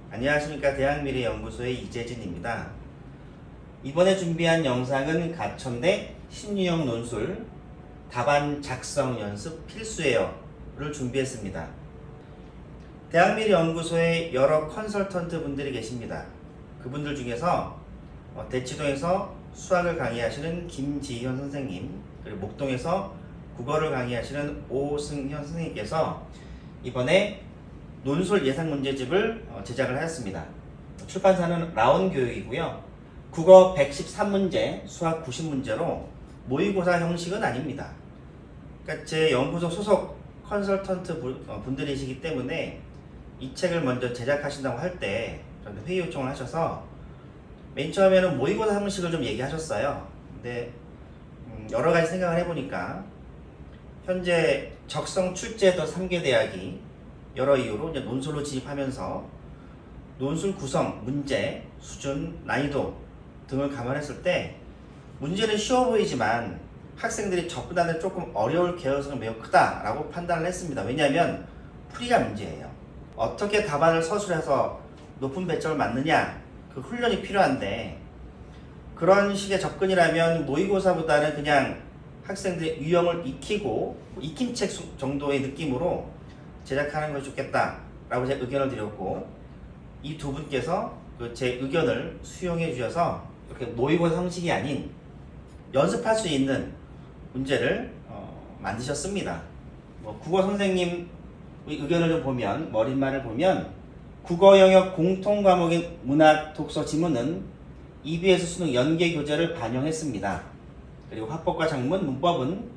안녕하십니까. 대학미래연구소의 이재진입니다. 이번에 준비한 영상은 가천대 신유형 논술 답안 작성 연습 필수예요를 준비했습니다. 대학미래연구소에 여러 컨설턴트 분들이 계십니다. 그분들 중에서 대치동에서 수학을 강의하시는 김지현 선생님, 그리고 목동에서 국어를 강의하시는 오승현 선생님께서 이번에 논술 예상 문제집을 제작을 하였습니다. 출판사는 라온교육이고요. 국어 113문제, 수학 90문제로 모의고사 형식은 아닙니다. 그러니까 제 연구소 소속 컨설턴트 분들이시기 때문에 이 책을 먼저 제작하신다고 할 때 회의 요청을 하셔서 맨 처음에는 모의고사 형식을 좀 얘기하셨어요. 근데 여러 가지 생각을 해보니까 현재 적성 출제도 3개 대학이 여러 이유로 이제 논술로 진입하면서 논술 구성, 문제, 수준, 난이도 등을 감안했을 때 문제는 쉬워 보이지만 학생들이 접근하는 조금 어려울 개연성이 매우 크다라고 판단을 했습니다. 왜냐하면 풀이가 문제예요. 어떻게 답안을 서술해서 높은 배점을 맞느냐, 그 훈련이 필요한데 그런 식의 접근이라면 모의고사보다는 그냥 학생들의 유형을 익히고 익힘책 정도의 느낌으로 제작하는 것이 좋겠다라고 제가 의견을 드렸고, 이 두 분께서 제 의견을 수용해 주셔서 이렇게 모의고사 형식이 아닌 연습할 수 있는 문제를 만드셨습니다. 국어 선생님 의견을 좀 보면, 머릿말을 보면 국어 영역 공통 과목인 문학, 독서, 지문은 EBS 수능 연계 교재를 반영했습니다. 그리고 화법과 작문, 문법은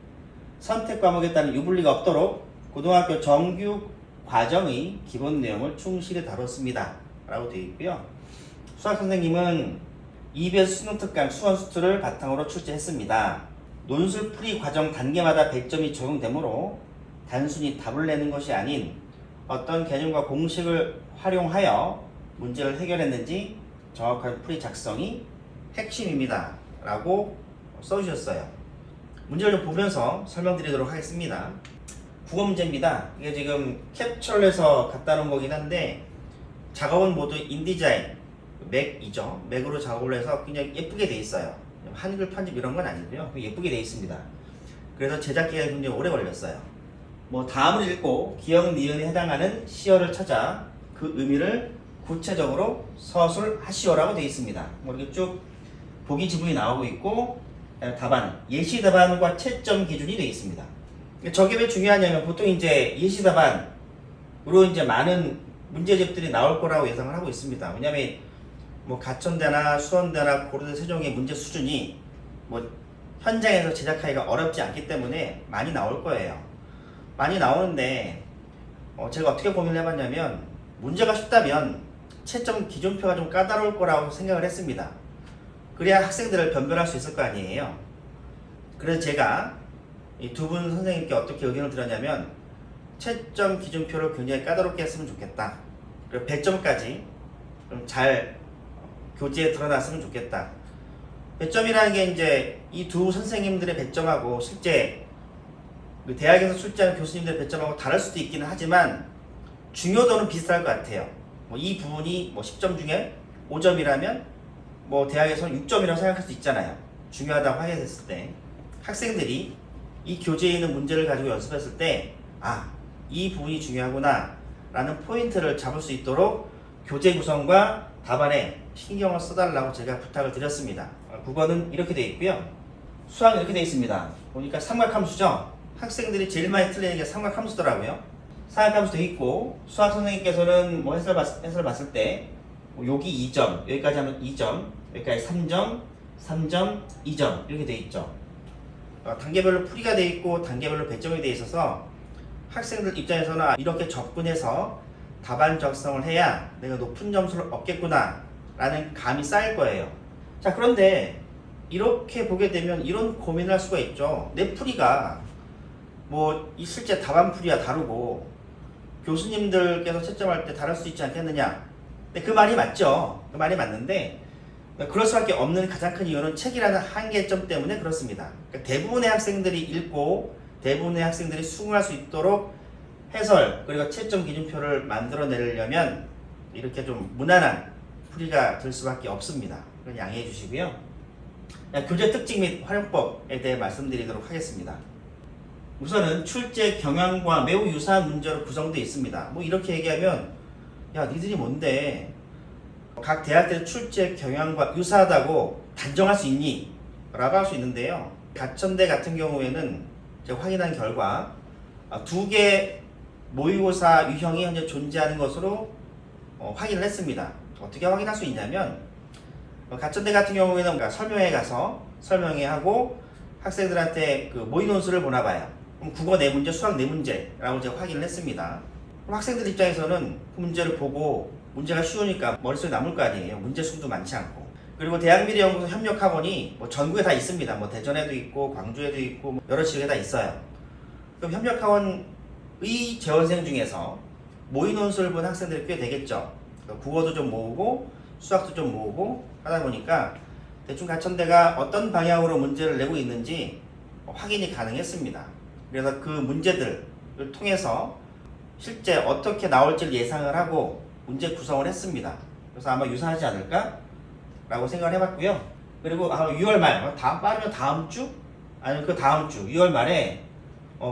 선택 과목에 따른 유불리가 없도록 고등학교 정규 과정의 기본 내용을 충실히 다뤘습니다. 라고 되어 있고요. 수학 선생님은 EBS 수능 특강 수원수투를 바탕으로 출제했습니다. 논술 풀이 과정 단계마다 100점이 적용되므로 단순히 답을 내는 것이 아닌 어떤 개념과 공식을 활용하여 문제를 해결했는지 정확한 풀이 작성이 핵심입니다. 라고 써주셨어요. 문제를 좀 보면서 설명드리도록 하겠습니다. 국어 문제입니다. 이게 지금 캡처를 해서 갖다 놓은 거긴 한데 작업은 모두 인디자인, 맥이죠. 맥으로 작업을 해서 그냥 예쁘게 돼 있어요. 한글 편집 이런 건 아니고요. 예쁘게 돼 있습니다. 그래서 제작 기간이 굉장히 오래 걸렸어요. 다음을 읽고 기역, 니은에 해당하는 시어를 찾아 그 의미를 구체적으로 서술하시오라고 되어 있습니다. 이렇게 쭉 보기 지문이 나오고 있고, 답안, 예시 답안과 채점 기준이 되어 있습니다. 저게 왜 중요하냐면 보통 이제 예시 답안으로 이제 많은 문제집들이 나올 거라고 예상을 하고 있습니다. 왜냐하면 가천대나 수원대나 고려대, 세종의 문제 수준이 현장에서 제작하기가 어렵지 않기 때문에 많이 나올 거예요. 많이 나오는데 제가 어떻게 고민을 해봤냐면 문제가 쉽다면 채점 기준표가 좀 까다로울 거라고 생각을 했습니다. 그래야 학생들을 변별할 수 있을 거 아니에요. 그래서 제가 이 두 분 선생님께 어떻게 의견을 드렸냐면 채점 기준표를 굉장히 까다롭게 했으면 좋겠다. 그리고 배점까지 좀 잘 교재에 드러났으면 좋겠다. 배점이라는 게 이제 이 두 선생님들의 배점하고 실제 대학에서 출제하는 교수님들의 배점하고 다를 수도 있기는 하지만 중요도는 비슷할 것 같아요. 이 부분이 10점 중에 5점이라면 대학에서는 6점이라고 생각할 수 있잖아요. 중요하다고 하게 됐을 때 학생들이 이 교재에 있는 문제를 가지고 연습했을 때 이 부분이 중요하구나 라는 포인트를 잡을 수 있도록 교재 구성과 답안에 신경을 써달라고 제가 부탁을 드렸습니다. 국어는 이렇게 되어 있고요. 수학은 이렇게 되어 있습니다. 보니까 삼각함수죠. 학생들이 제일 많이 틀리는 게 삼각함수더라고요. 삼각함수 되어 있고, 수학 선생님께서는 해설 봤을 때 여기 2점, 여기까지 하면 2점, 여기까지 3점, 3점, 2점 이렇게 되어 있죠. 단계별로 풀이가 되어 있고 단계별로 배점이 되어 있어서 학생들 입장에서는 이렇게 접근해서 답안 작성을 해야 내가 높은 점수를 얻겠구나 라는 감이 쌓일 거예요. 자, 그런데 이렇게 보게 되면 이런 고민을 할 수가 있죠. 내 풀이가 이 실제 답안 풀이와 다르고 교수님들께서 채점할 때 다를 수 있지 않겠느냐. 근데 그 말이 맞죠. 그 말이 맞는데 그럴 수밖에 없는 가장 큰 이유는 책이라는 한계점 때문에 그렇습니다. 그러니까 대부분의 학생들이 읽고 대부분의 학생들이 수긍할 수 있도록 해설 그리고 채점 기준표를 만들어내려면 이렇게 좀 무난한 풀이가 될 수밖에 없습니다. 그건 양해해 주시고요. 교재 특징 및 활용법에 대해 말씀드리도록 하겠습니다. 우선은 출제 경향과 매우 유사한 문제로 구성되어 있습니다. 뭐 이렇게 얘기하면 야 니들이 뭔데 각 대학들의 출제 경향과 유사하다고 단정할 수 있니? 라고 할 수 있는데요. 가천대 같은 경우에는 제가 확인한 결과 두 개 모의고사 유형이 현재 존재하는 것으로 확인을 했습니다. 어떻게 확인할 수 있냐면 가천대 같은 경우에는 설명회 가서 설명회 하고 학생들한테 그 모의 논술을 보나 봐요. 그럼 국어 4문제, 수학 4문제라고 제가 확인을 했습니다. 그럼 학생들 입장에서는 그 문제를 보고 문제가 쉬우니까 머릿속에 남을 거 아니에요. 문제 수도 많지 않고. 그리고 대학미래연구소 협력학원이 뭐 전국에 다 있습니다. 뭐 대전에도 있고 광주에도 있고 뭐 여러 지역에 다 있어요. 그럼 협력학원의 재원생 중에서 모의 논술을 본 학생들이 꽤 되겠죠. 국어도 좀 모으고 수학도 좀 모으고 하다 보니까 대충 가천대가 어떤 방향으로 문제를 내고 있는지 확인이 가능했습니다. 그래서 그 문제들을 통해서 실제 어떻게 나올지를 예상을 하고 문제 구성을 했습니다. 그래서 아마 유사하지 않을까? 라고 생각을 해봤고요. 그리고 6월 말, 빠르면 다음 주? 아니면 그 다음 주 6월 말에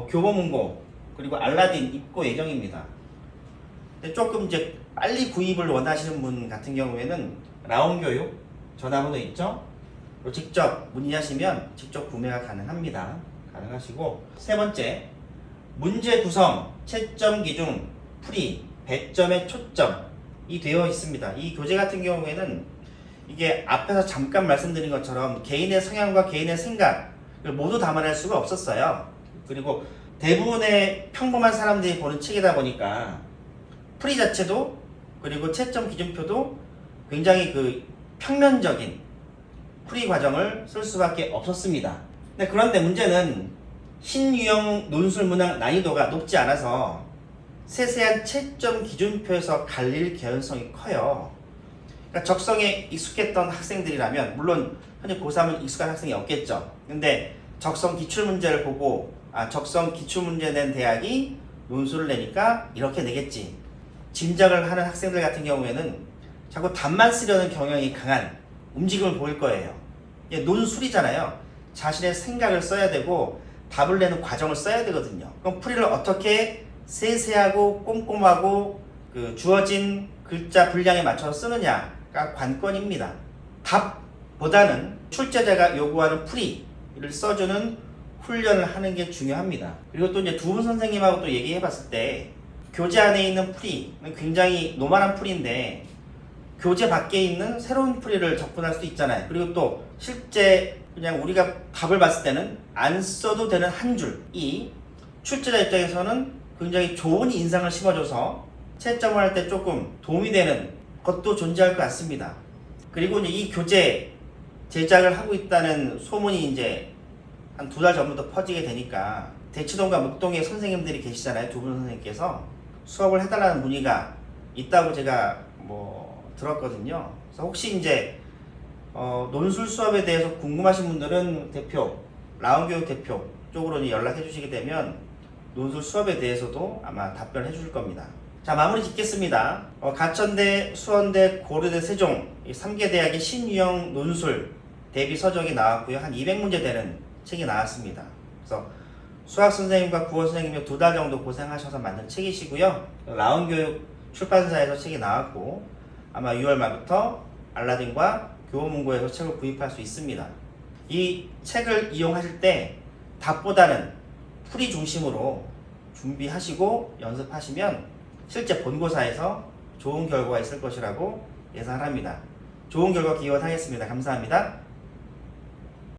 교보문고 그리고 알라딘 입고 예정입니다. 근데 조금 이제 빨리 구입을 원하시는 분 같은 경우에는 라온교육 전화번호 있죠? 직접 문의하시면 직접 구매가 가능합니다. 가능하시고 세 번째, 문제 구성, 채점 기준, 풀이, 배점의 초점이 되어 있습니다. 이 교재 같은 경우에는 이게 앞에서 잠깐 말씀드린 것처럼 개인의 성향과 개인의 생각을 모두 담아낼 수가 없었어요. 그리고 대부분의 평범한 사람들이 보는 책이다 보니까 풀이 자체도 그리고 채점 기준표도 굉장히 그 평면적인 풀이 과정을 쓸 수밖에 없었습니다. 그런데 문제는 신유형 논술 문항 난이도가 높지 않아서 세세한 채점 기준표에서 갈릴 개연성이 커요. 그러니까 적성에 익숙했던 학생들이라면 물론 현재 고3은 익숙한 학생이 없겠죠. 근데 적성 기출문제를 보고 적성 기출문제 낸 대학이 논술을 내니까 이렇게 내겠지. 짐작을 하는 학생들 같은 경우에는 자꾸 답만 쓰려는 경향이 강한 움직임을 보일 거예요. 논술이잖아요. 자신의 생각을 써야 되고 답을 내는 과정을 써야 되거든요. 그럼 풀이를 어떻게 세세하고 꼼꼼하고 그 주어진 글자 분량에 맞춰서 쓰느냐가 관건입니다. 답보다는 출제자가 요구하는 풀이를 써주는 훈련을 하는 게 중요합니다. 그리고 또 이제 두 분 선생님하고 또 얘기해 봤을 때 교재 안에 있는 풀이는 굉장히 노멀한 풀이인데 교재 밖에 있는 새로운 풀이를 접근할 수도 있잖아요. 그리고 또 실제 그냥 우리가 답을 봤을 때는 안 써도 되는 한 줄이 출제자 입장에서는 굉장히 좋은 인상을 심어줘서 채점을 할 때 조금 도움이 되는 것도 존재할 것 같습니다. 그리고 이제 이 교재 제작을 하고 있다는 소문이 이제 한 2달 전부터 퍼지게 되니까 대치동과 목동에 선생님들이 계시잖아요. 두 분 선생님께서 수업을 해달라는 문의가 있다고 제가 들었거든요. 그래서 혹시 이제 논술 수업에 대해서 궁금하신 분들은 대표, 라온교육 대표 쪽으로 연락해 주시게 되면 논술 수업에 대해서도 아마 답변해 주실 겁니다. 자, 마무리 짓겠습니다. 가천대, 수원대, 고려대, 세종 이 3개 대학의 신유형 논술 대비 서적이 나왔고요. 한 200문제 되는 책이 나왔습니다. 그래서 수학 선생님과 국어 선생님이 2달 정도 고생하셔서 만든 책이시고요. 라온교육 출판사에서 책이 나왔고 아마 6월 말부터 알라딘과 교보문고에서 책을 구입할 수 있습니다. 이 책을 이용하실 때 답보다는 풀이 중심으로 준비하시고 연습하시면 실제 본고사에서 좋은 결과가 있을 것이라고 예상합니다. 좋은 결과 기원하겠습니다. 감사합니다.